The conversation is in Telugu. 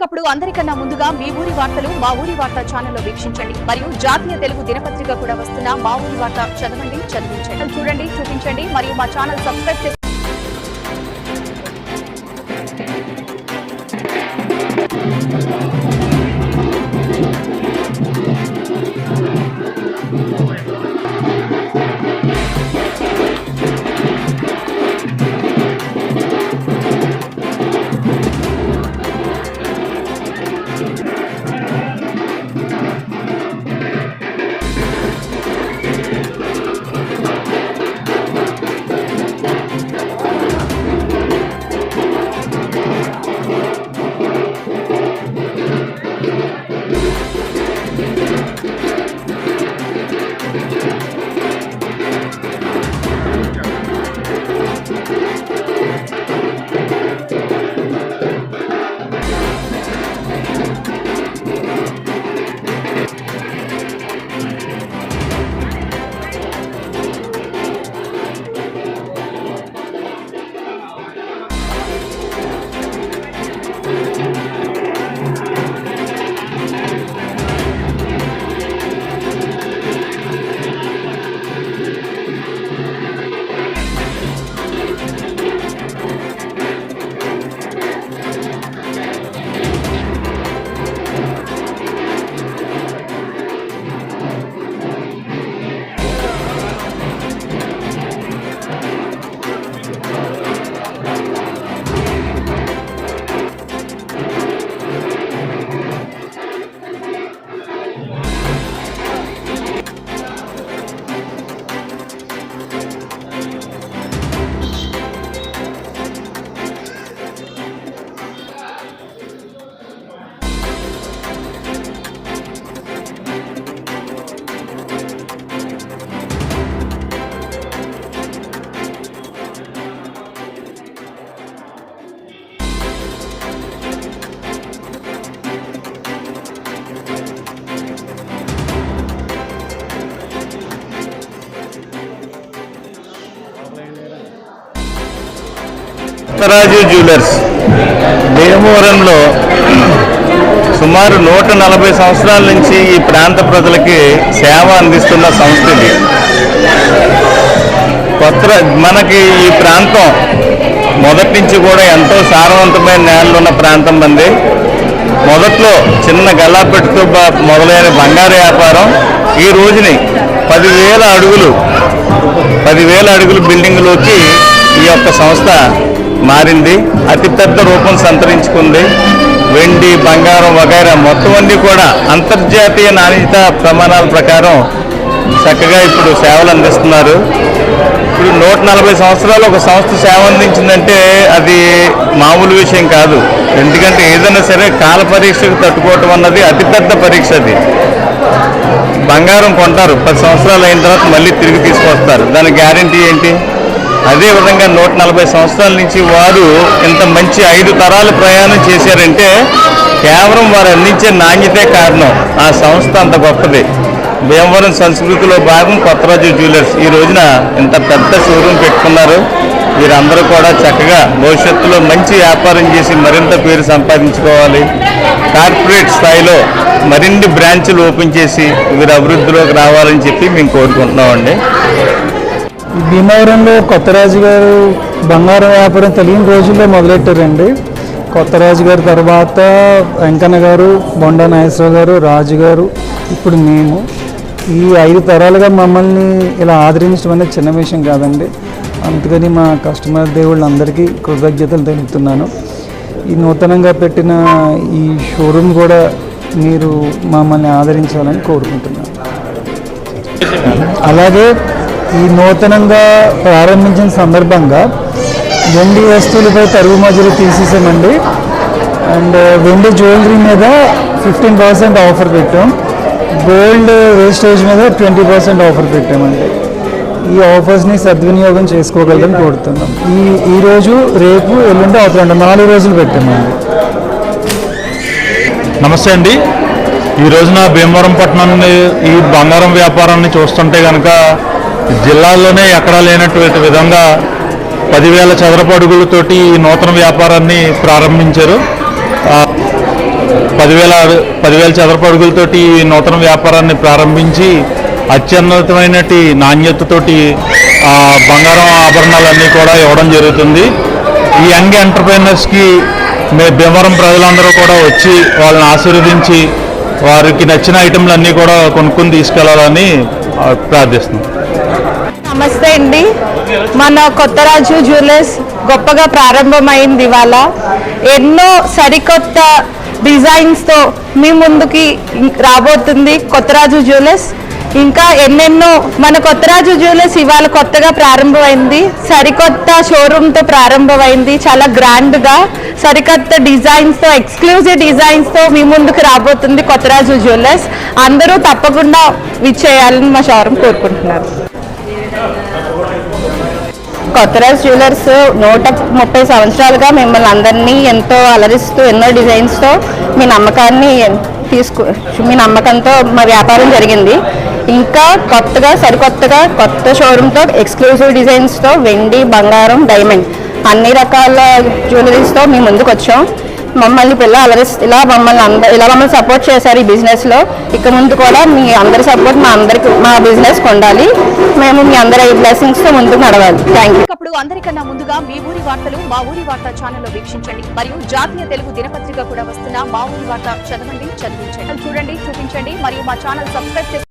అప్పుడు అందరికన్నా ముందుగా మీ ఊరి వార్తలు మా ఊరి వార్త ఛానల్లో వీక్షించండి మరియు జాతీయ తెలుగు దినపత్రిక కూడా వస్తున్న మా ఊరి వార్త చదవండి, చదివించండి, చూడండి, చూపించండి మరియు మా ఛానల్ సబ్స్క్రైబ్ చేసి కొత్తరాజు జ్యువెలర్స్ భీమవరంలో సుమారు 140 సంవత్సరాల నుంచి ఈ ప్రాంత ప్రజలకి సేవ అందిస్తున్న సంస్థ ఇది. మనకి ఈ ప్రాంతం మొదటి నుంచి కూడా ఎంతో సారవంతమైన నేలలు ఉన్న ప్రాంతం మంది. మొదట్లో చిన్న గల్లాపెట్టుతో మొదలైన బంగారు వ్యాపారం ఈ రోజుని 10,000 అడుగులు బిల్డింగ్లోకి ఈ యొక్క సంస్థ మారింది. అతిపెద్ద రూపం సంతరించుకుంది. వెండి, బంగారం వగైరా మొత్తం అన్నీ కూడా అంతర్జాతీయ నాణ్యత ప్రమాణాల ప్రకారం చక్కగా ఇప్పుడు సేవలు అందిస్తున్నారు. ఇప్పుడు 140 సంవత్సరాలు ఒక సంస్థ సేవ అందించిందంటే అది మామూలు విషయం కాదు. ఎందుకంటే ఏదైనా సరే కాల పరీక్షకు తట్టుకోవటం అన్నది అతిపెద్ద పరీక్ష. అది బంగారం కొంటారు, 10 సంవత్సరాలు అయిన తర్వాత మళ్ళీ తిరిగి తీసుకొస్తారు. దాని గ్యారంటీ ఏంటి? అదేవిధంగా 140 సంవత్సరాల నుంచి వారు ఇంత మంచి 5 తరాలు ప్రయాణం చేశారంటే కేవలం వారు అందించే నాణ్యతే కారణం. ఆ సంస్థ అంత గొప్పది. భీమవరం సంస్కృతిలో భాగం కొత్తరాజు జ్యువెలర్స్ ఈ రోజున ఇంత పెద్ద షోరూమ్ పెట్టుకున్నారు. వీరందరూ కూడా చక్కగా భవిష్యత్తులో మంచి వ్యాపారం చేసి మరింత పేరు సంపాదించుకోవాలి. కార్పొరేట్ స్థాయిలో మరిన్ని బ్రాంచ్లు ఓపెన్ చేసి వీరు అభివృద్ధిలోకి రావాలని చెప్పి మేము కోరుకుంటున్నామండి. భీమవరంలో కొత్తరాజు గారు బంగారం వ్యాపారం తెలియని రోజుల్లో మొదలెట్టారండి. కొత్తరాజు గారి తర్వాత వెంకన్న గారు, బొండా నాగేశ్వరరావు గారు, రాజు గారు, ఇప్పుడు మేము ఈ 5 తరాలుగా మమ్మల్ని ఇలా ఆదరించడం అనేది చిన్న విషయం కాదండి. అందుకని మా కస్టమర్ దేవుళ్ళందరికీ కృతజ్ఞతలు తెలుపుతున్నాను. ఈ నూతనంగా పెట్టిన ఈ షోరూమ్ కూడా మీరు మమ్మల్ని ఆదరించాలని కోరుకుంటున్నాను. అలాగే ఈ నూతనంగా ప్రారంభించిన సందర్భంగా వెండి వస్తువులపై తరుగు మధ్యలో తీసేసామండి. అండ్ వెండి జ్యువెలరీ మీద 15% ఆఫర్ పెట్టాం. గోల్డ్ వేస్టేజ్ మీద 20% ఆఫర్ పెట్టామండి. ఈ ఆఫర్స్ని సద్వినియోగం చేసుకోగలరని కోరుతున్నాం. ఈరోజు, రేపు, ఎల్లుండి అవతలండి 4 రోజులు పెట్టామండి. నమస్తే అండి. ఈ రోజున భీమవరం పట్టణాన్ని ఈ బంగారం వ్యాపారాన్ని చూస్తుంటే కనుక జిల్లాలోనే ఎక్కడా లేనటువంటి విధంగా 10,000 చదరపు అడుగులతోటి ఈ నూతన వ్యాపారాన్ని ప్రారంభించారు. పదివేల చదరపు అడుగులతోటి ఈ నూతన వ్యాపారాన్ని ప్రారంభించి అత్యున్నతమైన నాణ్యతతోటి బంగారం ఆభరణాలన్నీ కూడా ఇవ్వడం జరుగుతుంది. ఈ యంగ్ ఎంటర్ప్రైనర్స్కి భీమవరం ప్రజలందరూ కూడా వచ్చి వాళ్ళని ఆశీర్వదించి వారికి నచ్చిన ఐటెంలన్నీ కూడా కొనుక్కొని తీసుకెళ్లాలని ప్రార్థిస్తున్నాం. నమస్తే అండి. మన కొత్తరాజు జ్యువెలర్స్ గొప్పగా ప్రారంభమైంది ఇవాళ. ఎన్నో సరికొత్త డిజైన్స్తో మీ ముందుకి రాబోతుంది కొత్తరాజు జ్యువెలర్స్. ఇంకా ఎన్నెన్నో మన కొత్తరాజు జ్యువెలర్స్ ఇవాళ కొత్తగా ప్రారంభమైంది. సరికొత్త షోరూమ్తో ప్రారంభమైంది. చాలా గ్రాండ్గా సరికొత్త డిజైన్స్తో, ఎక్స్క్లూజివ్ డిజైన్స్తో మీ ముందుకు రాబోతుంది కొత్తరాజు జ్యువెలర్స్. అందరూ తప్పకుండా విచ్చేయాలని మా షోరూమ్ కోరుకుంటున్నారు. కొత్తరాజు జ్యువెలర్స్ 130 సంవత్సరాలుగా మిమ్మల్ని అందరినీ ఎంతో అలరిస్తూ ఎన్నో డిజైన్స్తో మీ నమ్మకంతో మా వ్యాపారం జరిగింది. ఇంకా సరికొత్తగా కొత్త షోరూమ్తో ఎక్స్క్లూజివ్ డిజైన్స్తో వెండి, బంగారం, డైమండ్ అన్ని రకాల జ్యువెలరీస్తో మీ ముందుకు వచ్చాం. మమ్మల్ని ఇలా మమ్మల్ని సపోర్ట్ చేశారు ఈ బిజినెస్లో. ఇక ముందు కూడా మీ అందరి సపోర్ట్ మా బిజినెస్ కొండాలి. మేము మీ అందరి బ్లెస్సింగ్స్తో ముందుకు నడవాలి. Thank you. ఇప్పుడు అందరికన్నా ముందుగా మీ ఊరి వార్తలు మా ఊరి వార్త ఛానల్లో వీక్షించండి మరియు జాతీయ తెలుగు దినపత్రిక కూడా వస్తున్న మా ఊరి వార్త చదవండి, చదివించండి. చూడండి, చూపించండి మరియు మా ఛానల్ సబ్స్క్రైబ్